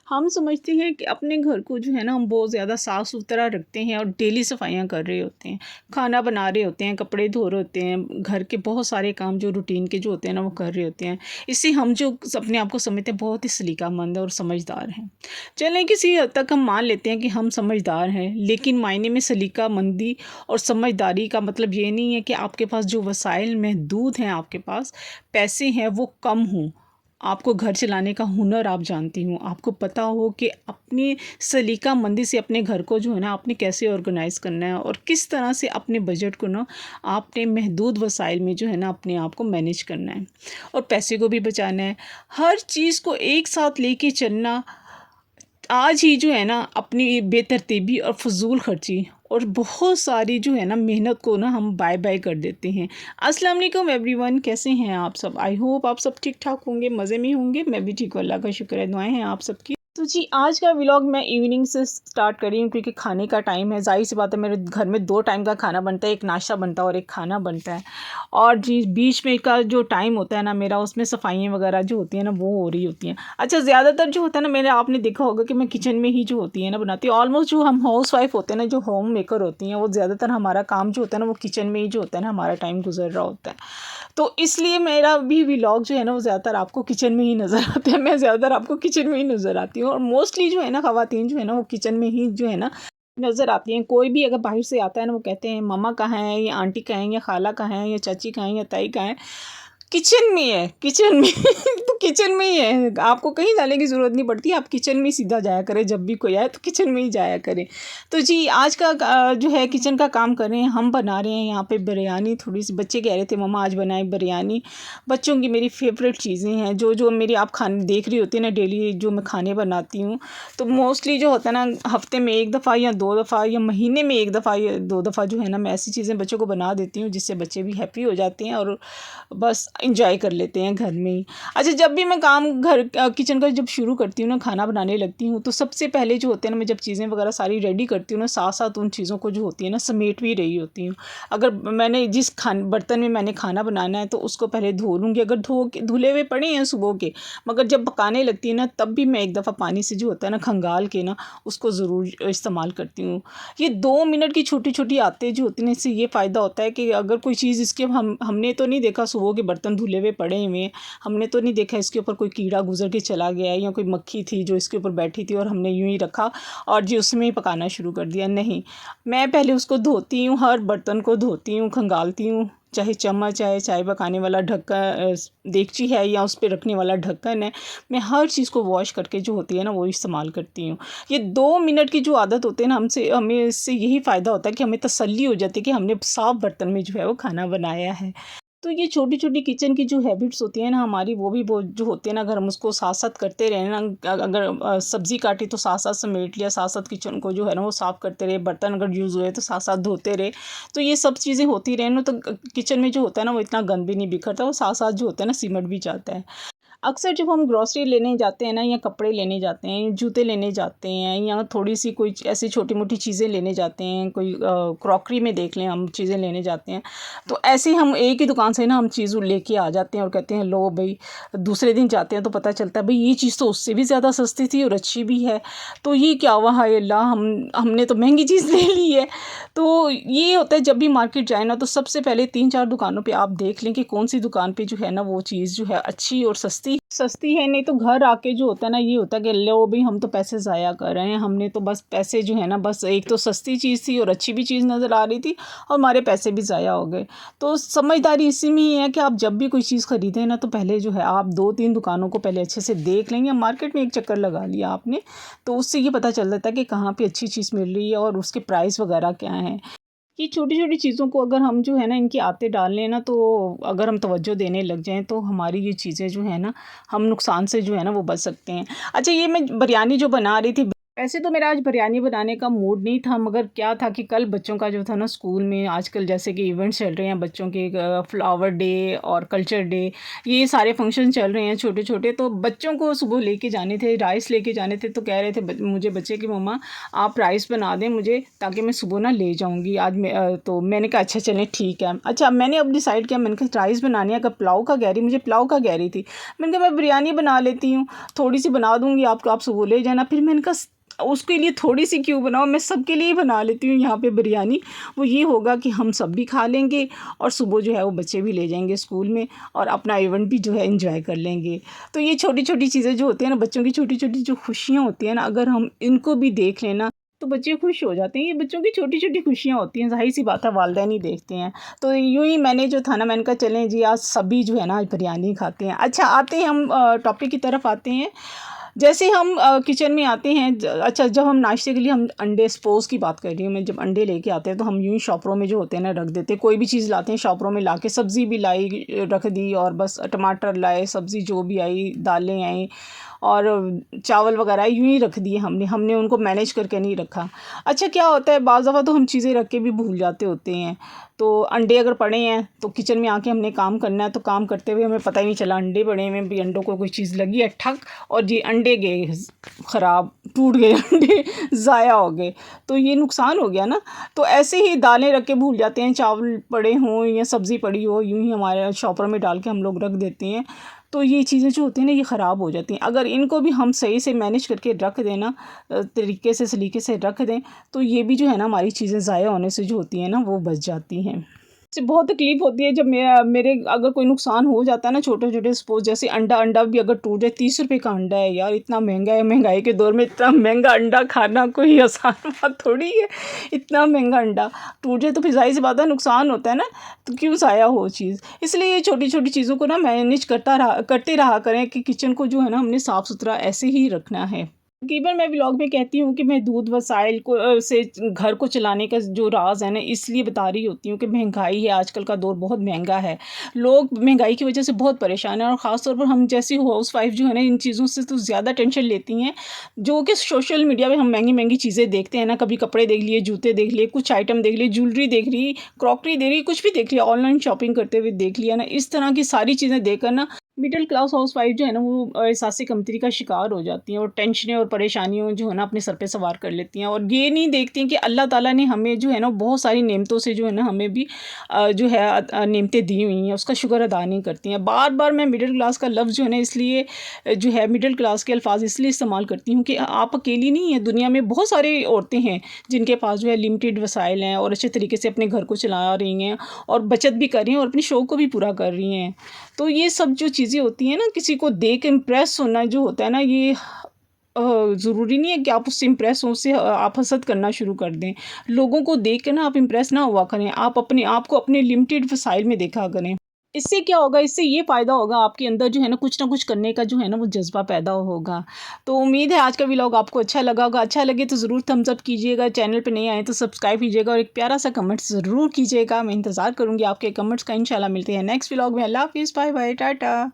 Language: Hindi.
हम समझते हैं कि अपने घर को जो है ना हम बहुत ज़्यादा साफ़ सुथरा रखते हैं और डेली सफाइयाँ कर रहे होते हैं, खाना बना रहे होते हैं, कपड़े धो रहे होते हैं, घर के बहुत सारे काम जो रूटीन के जो होते हैं ना वो कर रहे होते हैं। इससे हम जो अपने आप को समझते हैं बहुत ही सलीकामंद और समझदार हैं। चलें किसी हद तक हम मान लेते हैं कि हम समझदार हैं, लेकिन मायने में सलीकामंदी और समझदारी का मतलब ये नहीं है कि आपके पास जो वसाइल महदूद हैं, आपके पास पैसे हैं वो कम हों। आपको घर चलाने का हुनर आप जानती हो, आपको पता हो कि अपनी सलीकामंदी से अपने घर को जो है ना आपने कैसे ऑर्गेनाइज़ करना है और किस तरह से अपने बजट को ना आपने महदूद वसाइल में जो है ना अपने आप को मैनेज करना है और पैसे को भी बचाना है। हर चीज़ को एक साथ लेके चलना आज ही जो है ना अपनी बेतरतीबी और फ़ुज़ूल ख़र्ची और बहुत सारी जो है ना मेहनत को ना हम बाय बाय कर देते हैं। अस्सलाम वालेकुम एवरीवन, कैसे हैं आप सब? आई होप आप सब ठीक-ठाक होंगे, मज़े में होंगे। मैं भी ठीक हूँ, अल्लाह का शुक्र है, दुआएँ हैं आप सबकी। तो जी आज का व्लॉग मैं इवनिंग से स्टार्ट कर रही हूँ क्योंकि खाने का टाइम है। ज़ाहिर-सी बात है मेरे घर में 2 टाइम का खाना बनता है, एक नाश्ता बनता है और एक खाना बनता है। और जी बीच में का जो टाइम होता है ना मेरा उसमें सफाइयाँ वगैरह जो होती हैं ना वो हो रही होती हैं। अच्छा ज़्यादातर जो होता है ना मेरे आपने देखा होगा कि मैं किचन में ही जो होती है ना बनाती हूँ। ऑलमोस्ट जो हम हाउसवाइफ़ होते हैं ना, जो होम मेकर होती हैं, वो ज़्यादातर हमारा काम जो होता है ना वो किचन में ही जो होता है ना हमारा टाइम गुज़र रहा होता है। तो इसलिए मेरा भी व्लॉग जो है ना वो ज़्यादातर आपको किचन में ही नज़र आते हैं। मैं ज़्यादातर आपको किचन में ही नज़र आती हूँ और मोस्टली जो है ना ख़वातीन जो है ना वो किचन में ही जो है ना नज़र आती हैं। कोई भी अगर बाहर से आता है ना वो कहते हैं मम्मा कहाँ हैं, या आंटी कहाँ हैं, या खाला कहाँ हैं, या चाची कहाँ हैं, या ताई कहाँ हैं? किचन में है, किचन में तो किचन में ही है। आपको कहीं जाने की ज़रूरत नहीं पड़ती, आप किचन में ही सीधा जाया करें। जब भी कोई आए तो किचन में ही जाया करें। तो जी आज का जो है किचन का काम कर रहे हैं, हम बना रहे हैं यहाँ पे बिरयानी। थोड़ी-सी बच्चे कह रहे थे मम्मा आज बनाएँ बिरयानी। बच्चों की मेरी फ़ेवरेट चीज़ें हैं, जो मेरी आप खाने देख रही होती हैं ना डेली जो मैं खाने बनाती हूँ। तो मोस्टली जो होता है ना हफ़्ते में 1 दफ़ा या 2 दफ़ा या महीने में 1 दफ़ा या 2 दफ़ा जो है ना मैं ऐसी चीज़ें बच्चों को बना देती हूँ जिससे बच्चे भी हैप्पी हो जाते हैं और बस एंजॉय कर लेते हैं घर में ही। अच्छा जब भी मैं काम किचन का जब शुरू करती हूँ ना, खाना बनाने लगती हूँ, तो सबसे पहले जो होते हैं ना मैं जब चीज़ें वगैरह सारी रेडी करती हूँ ना, साथ-साथ उन चीज़ों को जो होती है ना समेट भी रही होती हूँ। अगर मैंने जिस बर्तन में मैंने खाना बनाना है तो उसको पहले धो लूँगी, अगर धुले हुए पड़े हैं सुबह के, मगर जब पकाने लगती है ना तब भी मैं एक दफ़ा पानी से जो होता है ना खंगाल के ना उसको ज़रूर इस्तेमाल करती हूँ। ये 2 मिनट की छोटी-छोटी आदतें जो होती हैं इससे ये फ़ायदा होता है कि अगर कोई चीज़ इसके हमने तो नहीं देखा सुबह के बर्तन धुले हुए पड़े हुए हैं, हमने तो नहीं देखा इसके ऊपर कोई कीड़ा गुज़र के चला गया है या कोई मक्खी थी जो इसके ऊपर बैठी थी और हमने यूँ ही रखा और जी उसमें ही पकाना शुरू कर दिया। नहीं, मैं पहले उसको धोती हूँ, हर बर्तन को धोती हूँ, खंगालती हूँ, चाहे चम्मच है, चाय पकाने वाला देगची है या उस पे रखने वाला ढक्कन है, मैं हर चीज़ को वॉश करके जो होती है ना वो इस्तेमाल करती हूँ। ये 2 मिनट की जो आदत होती है ना हमें इससे यही फ़ायदा होता है कि हमें तसल्ली हो जाती है कि हमने साफ़ बर्तन में जो है वो खाना बनाया है। तो ये छोटी-छोटी किचन की जो हैबिट्स होती हैं ना हमारी, वो भी बहुत जो होती है ना, अगर हम उसको साथ-साथ करते रहें ना, अगर सब्ज़ी काटी तो साथ-साथ समेट लिया, साथ-साथ किचन को जो है ना वो साफ़ करते रहे, बर्तन अगर यूज़ हुए तो साथ-साथ धोते रहे, तो ये सब चीज़ें होती रहें ना तो किचन में जो होता है ना वो इतना गंद भी नहीं बिखरता, वो साथ-साथ जो होता है ना सिमट भी जाता है। अक्सर जब हम ग्रॉसरी लेने जाते हैं ना, या कपड़े लेने जाते हैं, जूते लेने जाते हैं, या थोड़ी-सी कोई ऐसी छोटी-मोटी चीज़ें लेने जाते हैं, कोई क्रॉकरी में देख लें हम चीज़ें लेने जाते हैं, तो ऐसे ही हम एक ही दुकान से ना हम चीज़ लेके आ जाते हैं और कहते हैं लो भई, दूसरे दिन जाते हैं तो पता चलता है भई ये चीज़ तो उससे भी ज़्यादा सस्ती थी और अच्छी भी है। तो ये क्या हुआ, हाय अल्लाह! हमने तो महँगी चीज़ ले ली है। तो ये होता है जब भी मार्केट जाए ना तो सबसे पहले 3-4 दुकानों पे आप देख लें कि कौन-सी दुकान पे जो है ना वो चीज़ जो है अच्छी और सस्ती है। नहीं तो घर आके जो होता है ना ये होता है कि लो भई हम तो पैसे ज़ाया कर रहे हैं, हमने तो बस पैसे जो है ना, बस एक तो सस्ती चीज़ थी और अच्छी भी चीज़ नज़र आ रही थी और हमारे पैसे भी ज़ाया हो गए। तो समझदारी इसी में ही है कि आप जब भी कोई चीज़ खरीदें ना तो पहले जो है आप 2-3 दुकानों को पहले अच्छे से देख लें, या मार्केट में एक चक्कर लगा लिया आपने, तो उससे ये पता चल जाता है कि कहाँ पे अच्छी चीज़ मिल रही है और उसके प्राइस वगैरह क्या हैं। ये छोटी-छोटी चीज़ों को अगर हम जो है ना इनकी आदतें डाल लें ना, तो अगर हम तवज्जो देने लग जाएँ तो हमारी ये चीज़ें जो है ना हम नुकसान से जो है ना वो बच सकते हैं। अच्छा ये मैं बिरयानी जो बना रही थी वैसे तो मेरा आज बिरयानी बनाने का मूड नहीं था, मगर क्या था कि कल बच्चों का जो था ना स्कूल में आजकल जैसे कि इवेंट्स चल रहे हैं बच्चों के, फ्लावर डे और कल्चर डे, ये सारे फंक्शन चल रहे हैं छोटे छोटे। तो बच्चों को सुबह लेके जाने थे, राइस लेके जाने थे। तो कह रहे थे मुझे बच्चे कि मम्मा आप राइस बना दें मुझे, ताकि मैं सुबह ना ले जाऊँगी आज। तो मैंने कहा अच्छा चलें ठीक है। अच्छा मैंने अब डिसाइड किया, मैंने कहा राइस बनानी है। अगर पुलाव का कह रही, मुझे पुलाव का कह रही थी, मैंने कहा मैं बिरयानी बना लेती हूँ, थोड़ी सी बना दूँगी आपको, आप सुबह ले जाना। फिर मैंने कहा उसके लिए थोड़ी सी क्यों बनाओ, मैं सबके लिए ही बना लेती हूँ यहाँ पे बिरयानी। वो ये होगा कि हम सब भी खा लेंगे और सुबह जो है वो बच्चे भी ले जाएंगे स्कूल में, और अपना इवेंट भी जो है एंजॉय कर लेंगे। तो ये छोटी छोटी चीज़ें जो होती हैं ना, बच्चों की छोटी छोटी जो खुशियाँ होती हैं ना, अगर हम इनको भी देख लेना तो बच्चे खुश हो जाते हैं। ये बच्चों की छोटी छोटी खुशियाँ होती हैं, ज़ाहिर सी बात है वालिदैन ही देखते हैं। तो यूँ ही मैंने जो था ना, मैंने कहा चलें जी आज सभी जो है ना आज बिरयानी खाते हैं। अच्छा आते हैं हम टॉपिक की तरफ आते हैं। जैसे हम किचन में आते हैं, अच्छा जब हम नाश्ते के लिए हम अंडे, सपोज़ की बात कर रही हूँ मैं, जब अंडे लेके आते हैं तो हम यूँ ही शॉपरों में जो होते हैं ना रख देते हैं। कोई भी चीज़ लाते हैं शॉपरों में, ला के सब्ज़ी भी लाई रख दी, और बस टमाटर लाए, सब्ज़ी जो भी आई, दालें आई और चावल वगैरह यूँ ही रख दिए हमने हमने उनको मैनेज करके नहीं रखा। अच्छा क्या होता है, बाज़ दफ़ा तो हम चीज़ें रख के भी भूल जाते होते हैं। तो अंडे अगर पड़े हैं तो किचन में आके हमने काम करना है, तो काम करते हुए हमें पता ही नहीं चला अंडे पड़े हुए हैं, भी अंडों को कोई चीज़ लगी है ठक, और जी अंडे गए ख़राब, टूट गए अंडे, ज़ाया हो गए। तो ये नुकसान हो गया ना। तो ऐसे ही दालें रख के भूल जाते हैं, चावल पड़े हों या सब्ज़ी पड़ी हो, यूँ ही हमारे शॉपर में डाल के हम लोग रख देते हैं। तो ये चीज़ें जो होती हैं ना ये ख़राब हो जाती हैं। अगर इनको भी हम सही से मैनेज करके रख दें ना, तरीके से सलीके से रख दें, तो ये भी जो है ना हमारी चीज़ें ज़ाया होने से जो होती हैं ना वो बच जाती हैं। से बहुत तकलीफ़ होती है जब मेरे अगर कोई नुकसान हो जाता है ना, छोटे-छोटे सपोज़ जैसे अंडा अंडा भी अगर टूट जाए, ₹30 का अंडा है यार, इतना महँगा है, महँगाई के दौर में इतना महँगा अंडा खाना कोई आसान बात थोड़ी है। इतना महँगा अंडा टूट जाए तो फिर ज़ाहिर-सी बात है नुकसान होता है ना, तो क्यों ज़ाया हो चीज़। इसलिए ये छोटी-छोटी चीज़ों को ना मैनेज करते रहा करें कि किचन को जो है ना हमने साफ़-सुथरा ऐसे ही रखना है। तकरीबन मैं व्लॉग में कहती हूँ कि मैं दूध वसाइल को से घर को चलाने का जो राज़ है ना, इसलिए बता रही होती हूँ कि महंगाई है, आजकल का दौर बहुत महंगा है। लोग महंगाई की वजह से बहुत परेशान हैं, और ख़ास तौर पर हम जैसी हाउसवाइफ जो है ना इन चीज़ों से तो ज़्यादा टेंशन लेती हैं। जो कि सोशल मीडिया पे हम महंगी महंगी चीज़ें देखते हैं ना, कभी कपड़े देख लिए, जूते देख लिए, कुछ आइटम देख लिए, ज्वेलरी देख रही, क्रॉकरी देख रही, कुछ भी देख लिया, ऑनलाइन शॉपिंग करते हुए देख लिया ना, इस तरह की सारी चीज़ें देखकर ना मिडिल क्लास हाउसवाइफ जो है ना वो एहसास कमतरी का शिकार हो जाती हैं, और टेंशनें और परेशानियों जो है ना अपने सर पे सवार कर लेती हैं, और ये नहीं देखती हैं कि अल्लाह ताला ने हमें जो है ना बहुत सारी नेमतों से जो है ना हमें भी जो है नेमतें दी हुई हैं, उसका शुक्र अदा नहीं करती हैं। बार बार मैं मिडिल क्लास का लफ्ज़ जो है ना इसलिए जो है मिडिल क्लास के अल्फाज इसलिए इस्तेमाल करती हूँ कि आप अकेली नहीं हैं, दुनिया में बहुत सारी औरतें हैं जिनके पास जो है लिमिटेड वसाइल हैं, और अच्छे तरीके से अपने घर को चला रही हैं, और बचत भी कर रही हैं, और अपने शौक़ को भी पूरा कर रही हैं। तो ये सब जो चीज़ें होती हैं ना, किसी को देख इम्प्रेस होना जो होता है ना, ये ज़रूरी नहीं है कि आप उससे इम्प्रेस हो, उससे आप हसद करना शुरू कर दें। लोगों को देख के ना आप इम्प्रेस ना हुआ करें, आप अपने आप को अपने लिमिटेड वसाइल में देखा करें। इससे क्या होगा, इससे ये फ़ायदा होगा, आपके अंदर जो है ना कुछ करने का जो है ना वो जज़्बा पैदा होगा। तो उम्मीद है आज का व्लॉग आपको अच्छा लगा होगा। अच्छा लगे तो ज़रूर थम्स अप कीजिएगा, चैनल पे नए आए तो सब्सक्राइब कीजिएगा, और एक प्यारा सा कमेंट ज़रूर कीजिएगा। मैं इंतज़ार करूँगी आपके कमेंट्स का। इंशाल्लाह मिलते हैं नेक्स्ट व्लॉग में। अल्लाह हाफ़िज़, बाय बाय, टाटा।